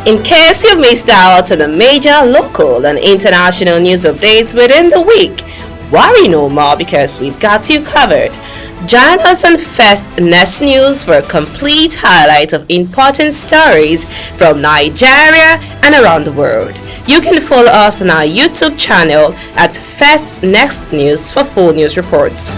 In case you missed out on the major local and international news updates within the week, worry no more because we've got you covered. Join us on First Next News for a complete highlight of important stories from Nigeria and around the world. You can follow us on our YouTube channel at First Next News for full news reports.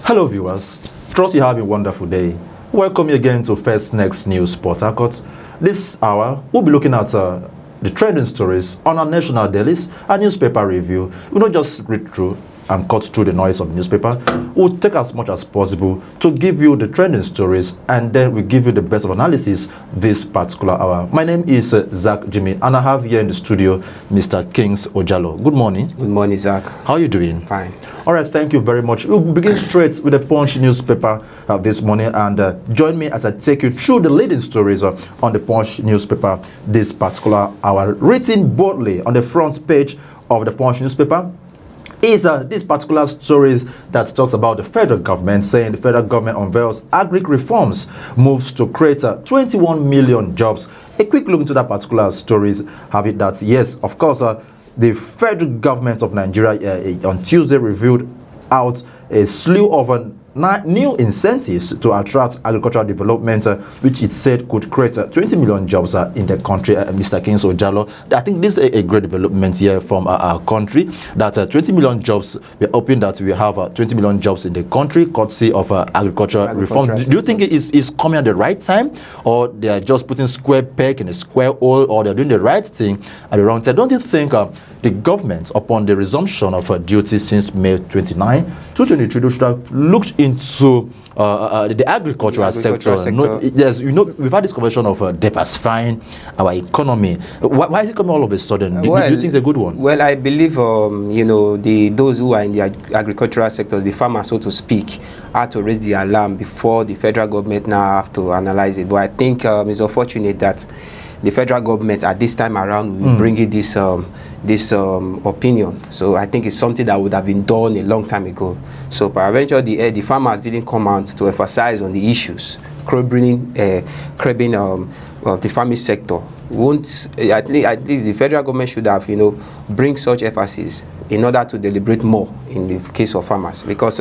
Hello viewers, trust you have a wonderful day. Welcome you again to First Next News Port Harcourt. This hour, we'll be looking at the trending stories on our national dailies and newspaper review. We'll not just read through and cut through the noise of the newspaper. We'll take as much as possible to give you the trending stories, and then we give you the best of analysis this particular hour. My name is Zach Jimmy, and I have here in the studio Mr. Kings Ojalo. Good morning. Good morning, Zach. How are you doing? Fine. All right, thank you very much. We'll begin straight with the Punch newspaper this morning, and join me as I take you through the leading stories on the Punch newspaper this particular hour. Written boldly on the front page of the Punch newspaper is this particular story that talks about the federal government, saying the federal government unveils agri reforms, moves to create 21 million jobs. A quick look into that particular stories have it that, yes, of course, the federal government of Nigeria on Tuesday revealed out a slew of new incentives to attract agricultural development, which it said could create 20 million jobs in the country. Mr. Kings Ojalo, I think this is a great development here from our country, that 20 million jobs, we're hoping that we have 20 million jobs in the country, courtesy of agricultural reform. Do you think it is coming at the right time, or they are just putting square peg in a square hole, or they're doing the right thing at the wrong time? Don't you think the government, upon the resumption of duty since May 29, 2023, should have looked into the agricultural sector? Yes, we've had this conversation of diversifying our economy. Why is it coming all of a sudden? Do you think it's a good one? Well, I believe those who are in the agricultural sectors, the farmers, so to speak, had to raise the alarm before the federal government now have to analyze it. But I think it's unfortunate that the federal government at this time around will bring it this opinion. So I think it's something that would have been done a long time ago. So eventually the farmers didn't come out to emphasize on the issues, curbing of the farming sector. At least the federal government should have bring such emphasis in order to deliberate more in the case of farmers, because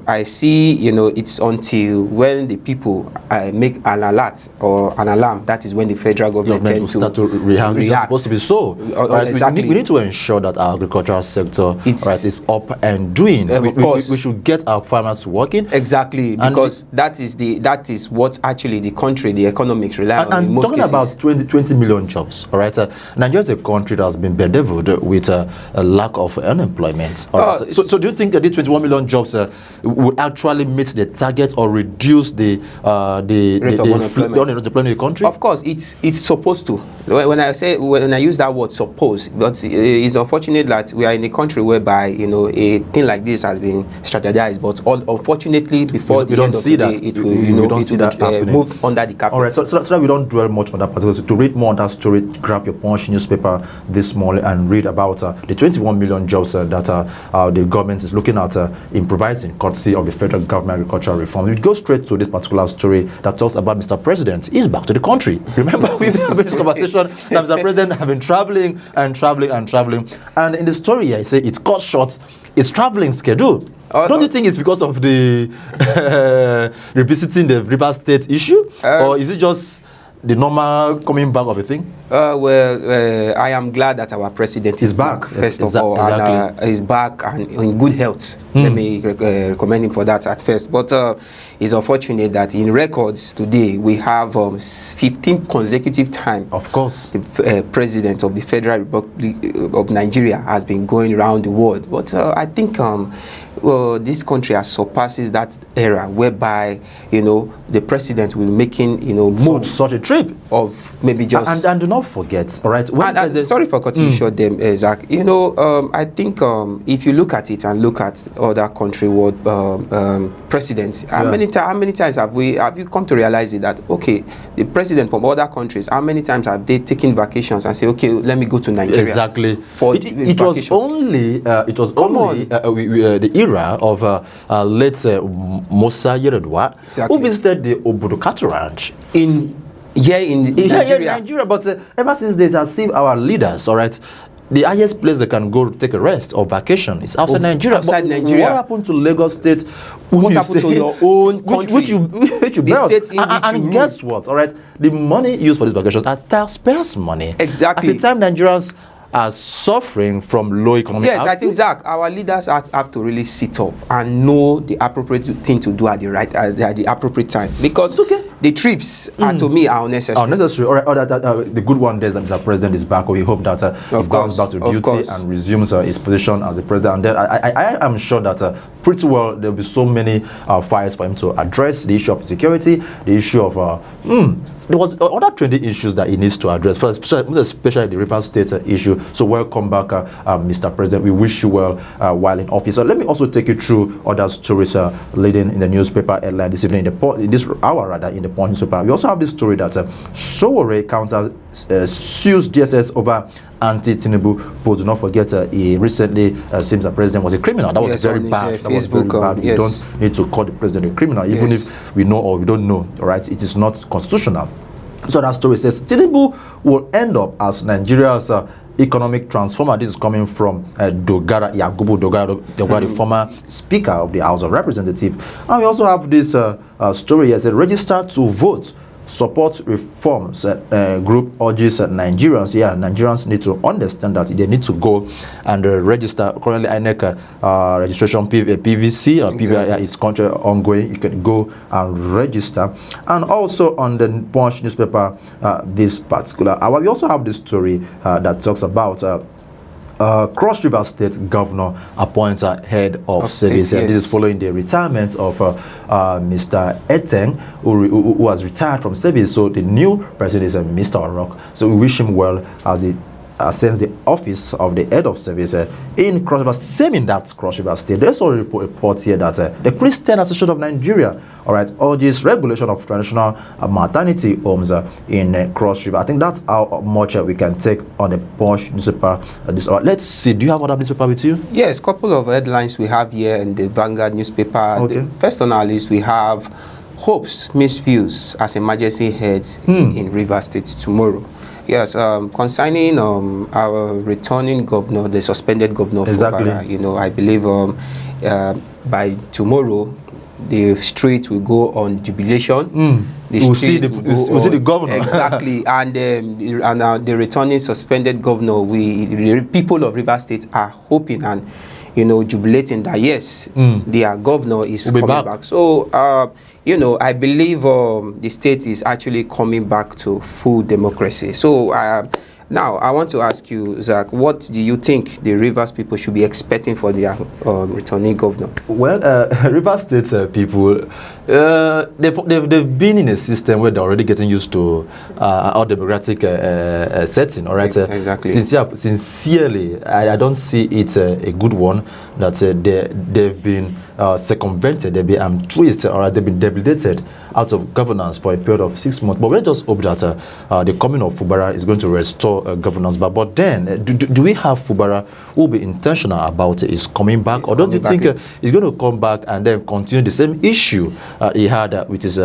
I see it's until when the people make an alert or an alarm, that is when the federal government tend to start to react. It's supposed to be so. Right? Exactly. We need to ensure that our agricultural sector is up and doing. We should get our farmers working. Exactly, because that is what actually the country, the economics rely on. And in most talking cases. about 20 million jobs, all right? Nigeria is a country that has been bedeviled with a lack of unemployment. All right? So do you think that these 21 million jobs would actually meet the target or reduce the rate of unemployment in the country? Of course, it's supposed to. When I use that word suppose, but it's unfortunate that we are in a country whereby a thing like this has been strategized, but unfortunately before the end of the day, it will move under the carpet. All right, so that we don't dwell much on that particular. So to read more on that story, grab your Punch newspaper this morning and read about the 21 million jobs that the government is looking at improvising, courtesy of the federal government agricultural reform. We go straight to this particular story that talks about Mr. President is back to the country. Remember, we've been having this conversation that Mr. President have been traveling, and in the story here, I say it's cut short his traveling schedule. Don't you think it's because of the revisiting the River State issue, or is it just the normal coming back of a thing? I am glad that our president is back, first of all, and is back and in good health. Let me recommend him for that at first. But it's unfortunate that in records today, we have 15 consecutive times. Of course. The president of the Federal Republic of Nigeria has been going around the world. But I think this country has surpasses that era whereby, the president will be making, moves. Such a trip. of maybe just and do not forget, all right. Sorry for cutting you short, them, Zach. You know, I think if you look at it and look at other country world presidents, how many times have you come to realize it that okay, the president from other countries, how many times have they taken vacations and say, okay, let me go to Nigeria? Exactly. For it was only the era of late Musa Yeredua who visited the Obudukatu Ranch in Nigeria. But ever since there's as if our leaders, all right, the highest place they can go to take a rest or vacation is outside Nigeria. Nigeria. What happened to Lagos State? What happened to your own country? Which you built? And guess what? All right, the money used for these vacations are taxpayers' money. Exactly. At the time, Nigerians are suffering from low economic output. I think, Zach, our leaders have to really sit up and know the appropriate thing to do at the appropriate time, because the trips to me are unnecessary. All right, the good one there is that Mr. President is back. We hope that he goes back to duty and resumes his position as the president. And then I am sure that pretty well there will be so many files for him to address: the issue of security, the issue of there was other trending issues that he needs to address, especially the Rivers State issue. So welcome back, Mr. President. We wish you well while in office. So let me also take you through other stories leading in the newspaper headline this evening, in this hour rather, in the Punch newspaper. We also have this story that Sowore counter sues DSS over anti-Tinubu poll. Do not forget, he recently seems the president was a criminal. That was very bad. That was very bad. You don't need to call the president a criminal, even if we know or we don't know. All right, it is not constitutional. So that story says Tinubu will end up as Nigeria's economic transformer. This is coming from Yakubu Dogara, the former Speaker of the House of Representatives. And we also have this story here. It says register to vote. Support reforms group urges Nigerians. Nigerians need to understand that they need to go and register. Currently, INEC registration PVC or PVI is ongoing. You can go and register. And also on the Punch newspaper, this particular hour, we also have this story that talks about Cross River State Governor appoints head of service. This is following the retirement of Mr. Eteng, who has retired from service. So the new president is Mr. Orok. So we wish him well as he ascends the office of the head of service in Cross River State. Same in that Cross River State. There's also a report here that the Christian Association of Nigeria, all right, urges regulation of traditional maternity homes in Cross River. I think that's how much we can take on the Punch newspaper this hour. Let's see. Do you have other newspaper with you? Yes, a couple of headlines we have here in the Vanguard newspaper. Okay. First on our list, we have hopes, mixed views as emergency heads in River State tomorrow. Yes, concerning our returning governor, the suspended governor, exactly. I believe by tomorrow the street will go on jubilation. We'll see the governor. Exactly, and the returning suspended governor, the people of River State are hoping and jubilating that yes, their governor is coming back. So I believe the state is actually coming back to full democracy. So now I want to ask you, Zach, what do you think the Rivers people should be expecting for their returning governor? Well, Rivers State people, they've been in a system where they're already getting used to our democratic setting, all right? Exactly. Sincerely, I don't see it a good one that they've been circumvented, they've been twisted, or they've been debilitated out of governance for a period of 6 months. But let's just hope that the coming of Fubara is going to restore governance. But then, do we have Fubara who will be intentional about his coming back? Or don't you think he's going to come back and then continue the same issue he had with his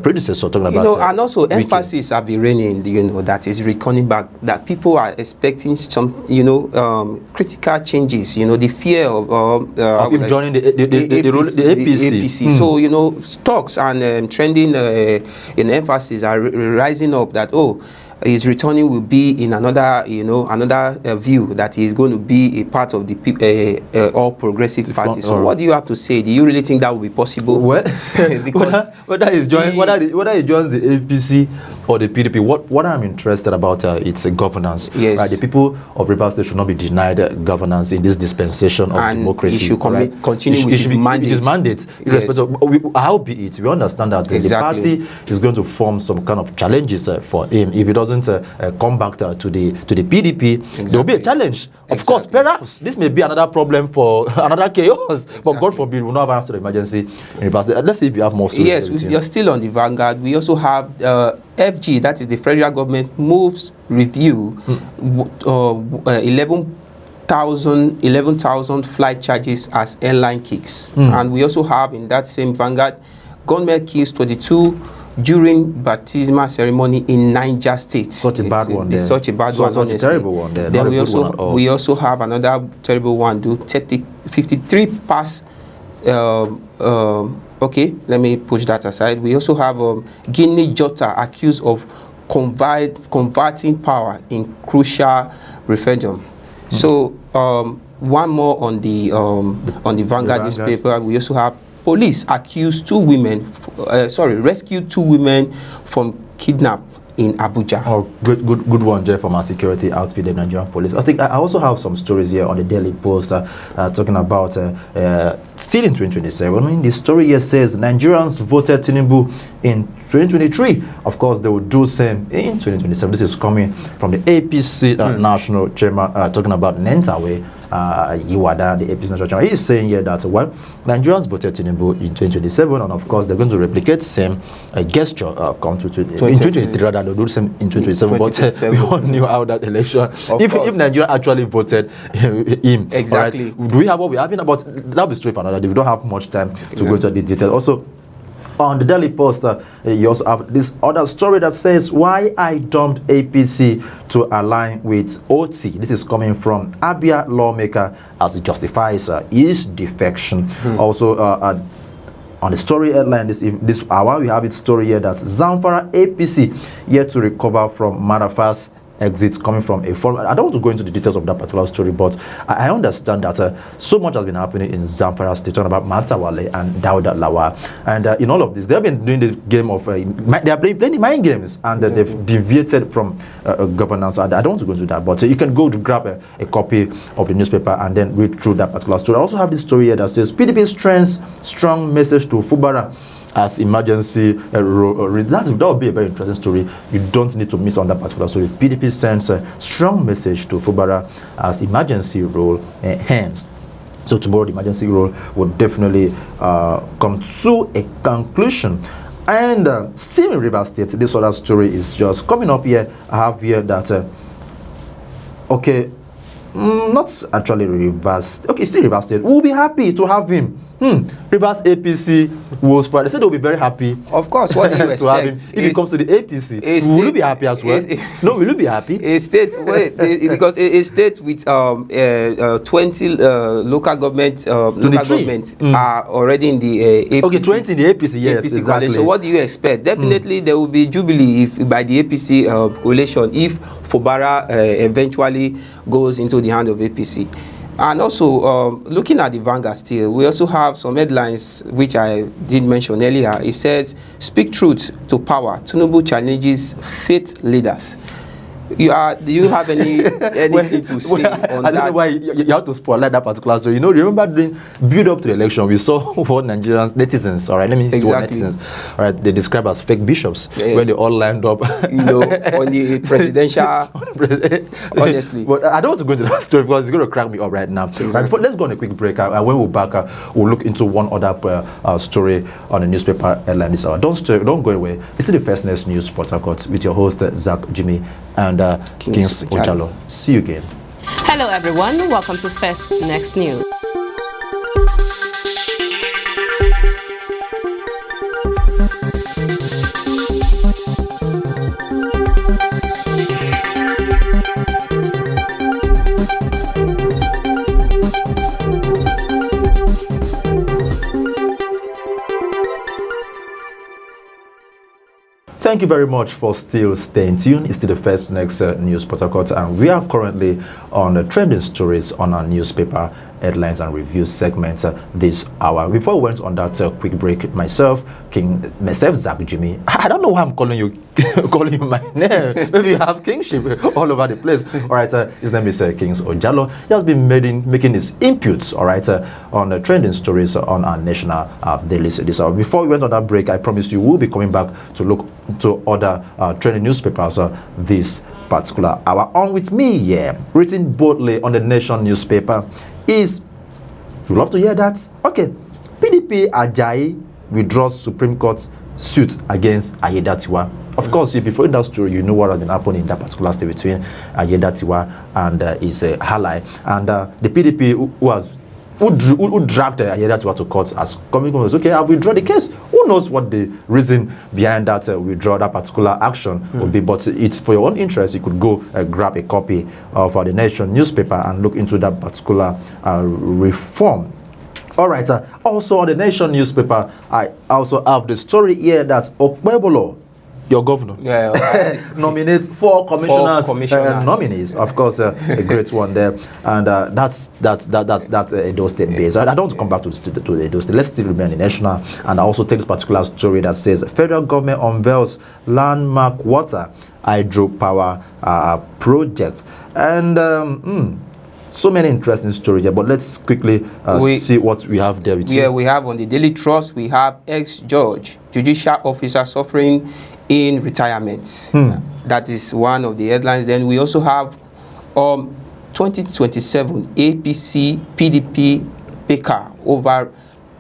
predecessor, talking about and also emphasis have been reigning, that is returning back, that people are expecting some critical changes, the fear of him joining the APC. So talks and trending in emphasis are rising up that his returning will be in another, another view that he is going to be a part of the All Progressive Party. So what do you have to say? Do you really think that will be possible? Well, because whether he joins the APC or the PDP, what I'm interested about it's a governance. Yes. Right? The people of Rivers State should not be denied governance in this dispensation of democracy. He should continue with his mandate. His mandate, irrespective of how be it. We understand that the party is going to form some kind of challenges for him. If he doesn't come back to the PDP, there will be a challenge. Of course, perhaps this may be another problem for another chaos. But God forbid, we'll not have answered the emergency in Rivers State. Let's see if you have more stories. Yes, you're still on the vanguard. We also have FG, that is the federal government moves review 11,000 flight charges as airline kicks. And we also have in that same vanguard, government kills 22 during baptismal ceremony in Niger State. Such a bad one there. Such a bad one, such a terrible one there. Then we also have another terrible one, 53 pass. Okay, let me push that aside. We also have Guinea Jota accused of converting power in crucial referendum. So one more on the Vanguard newspaper. We also have police accused rescued two women from kidnap in Abuja. Oh, good one, Jeff, from our security outfit, the Nigerian police. I think I also have some stories here on the Daily Post talking about still in 2027. I mean, the story here says Nigerians voted Tinubu in 2023. Of course, they will do same in 2027. This is coming from the APC national chairman talking about Nentawe. Iwada, the APC national chairman. He is saying here that Nigerians voted Tinubu in 2027, and of course they're going to replicate same gesture come to in 2023 rather they'll do the same in 2027. But we all knew how that election. If Nigeria actually voted him, exactly. Right, do we have what we're having about? That'll be straight for another day. We don't have much time to go into the details. Also, on the Daily Post, you also have this other story that says why I dumped APC to align with OT. This is coming from Abia lawmaker as it justifies his defection. Also, on the story headline this hour, we have its story here that Zamfara APC yet to recover from Marafa's exits coming from a forum. I don't want to go into the details of that particular story, but I understand that so much has been happening in Zamfara State, talking about Matawale and Dauda Lawa. And in all of this, they've been doing the game of, they are playing mind games, and they've deviated from governance. I don't want to go into that, but you can go to grab a copy of the newspaper and then read through that particular story. I also have this story here that says PDP strengthens strong message to Fubara as emergency that would be a very interesting story. You don't need to miss on that particular story. PDP sends a strong message to Fubara as emergency role ends. So tomorrow the emergency role will definitely come to a conclusion. And still in Rivers State, this other story is just coming up here. I have here that not actually Rivers. Okay, still Rivers State. We'll be happy to have him. Rivers APC will spread. They said they'll be very happy. Of course, what do you expect? To have him. If it comes to the APC, will you be happy as well? No, will you be happy? A state, because a state with 20 local governments are already in the APC. Okay, 20 in the APC, yes, APC exactly. So what do you expect? Definitely there will be jubilee if by the APC coalition if Fubara eventually goes into the hand of APC. And also, looking at the Vanguard still, we also have some headlines which I did mention earlier. It says, speak truth to power. Tinubu challenges faith leaders. Do you have anything to say on that? I don't know why you have to spotlight that particular story. Remember during build up to the election, we saw what Nigerians, netizens, all right, let me see what netizens, all right, they describe as fake bishops, when they all lined up, on the presidential, honestly. But I don't want to go into that story because it's going to crack me up right now. Exactly. Right, let's go on a quick break, and when we're back, we'll look into one other story on the newspaper headline this hour. Don't go away. This is the First News Port Harcourt with your host, Zach Jimmy, and Kings Ojalo. See you again. Hello everyone, welcome to First Next News. Thank Thank you very much for still staying tuned. It's still the First Next News Port Harcourt, and we are currently on the trending stories on our newspaper headlines and review segments this hour. Before we went on that quick break, myself, Zach Jimmy, I don't know why I'm calling you my name. Maybe you have kingship all over the place. All right, his name is Kings Ojalo. He has been making his inputs, all right, on the trending stories on our national dailies this hour. Before we went on that break, I promised you we'll be coming back to look to other trending newspapers this particular hour. On with me, written boldly on the Nation newspaper is, you love to hear that? Okay, PDP Ajayi withdraws Supreme Court suit against Ayedatiwa. Of course, before in that story, you know what has been happening in that particular state between Ayedatiwa and his ally. And the PDP who dragged Ayedatiwa to court as coming was okay, I'll withdraw the case. Who knows what the reason behind that withdraw that particular action would be, but it's for your own interest. You could go grab a copy of the Nation newspaper and look into that particular reform. All right, also on the Nation newspaper, I also have the story here that Okpebolo, your governor, nominate four commissioners. Nominees, of course, a great one there, and that's Edo State based. I don't want to come back to the Edo State. Let's still remain in national, and I also take this particular story that says federal government unveils landmark water hydropower project, and so many interesting stories here. But let's quickly see what we have there. We have on the Daily Trust, we have ex-judge, judicial officer suffering in retirement. That is one of the headlines. Then we also have 2027 APC PDP PK over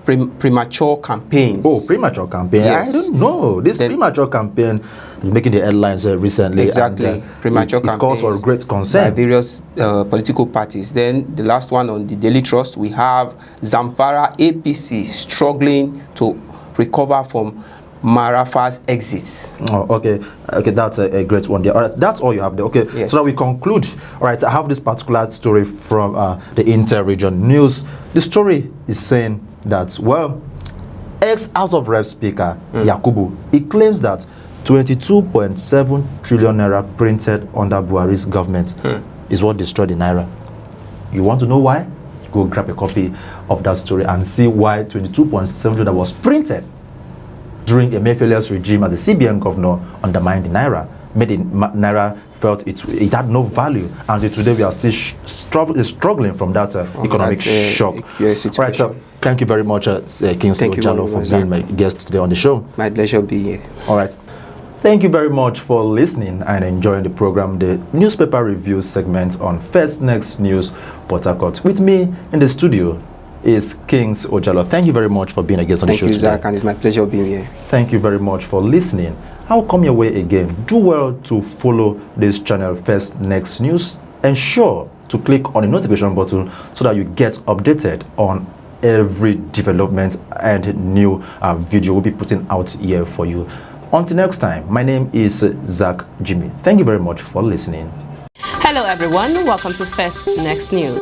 premature campaigns. Oh, premature campaign. Yes. I don't know. This premature campaign is making the headlines recently. Exactly. And, premature campaigns. It calls for great concern by various political parties. Then the last one on the Daily Trust, we have Zamfara APC struggling to recover from Marafa's exits. Oh, okay, that's a great one there. All right, that's all you have there. Okay, yes. So now we conclude. All right, I have this particular story from the Inter-Region News. The story is saying that, well, ex-House of Reps Speaker Yakubu, he claims that 22.7 trillion naira printed under Buhari's government is what destroyed the naira. You want to know why? Go grab a copy of that story and see why 22.7 trillion was printed during Emefiele's regime as the CBN governor undermined the naira, made the naira felt it had no value, and today we are still struggling from that economic shock. Right, so thank you very much, Kingsley Ojalo, for being my guest today on the show. My pleasure being here. All right. Thank you very much for listening and enjoying the program, the newspaper review segment on First Next News Port Harcourt. With me in the studio is Kings Ojalo. Thank you very much for being a guest on the show today. Thank you, Zach, and it's my pleasure being here. Thank you very much for listening. I'll come your way again. Do well to follow this channel, First Next News. Ensure to click on the notification button so that you get updated on every development and new video we'll be putting out here for you. Until next time, my name is Zach Jimmy. Thank you very much for listening. Hello everyone, welcome to First Next News.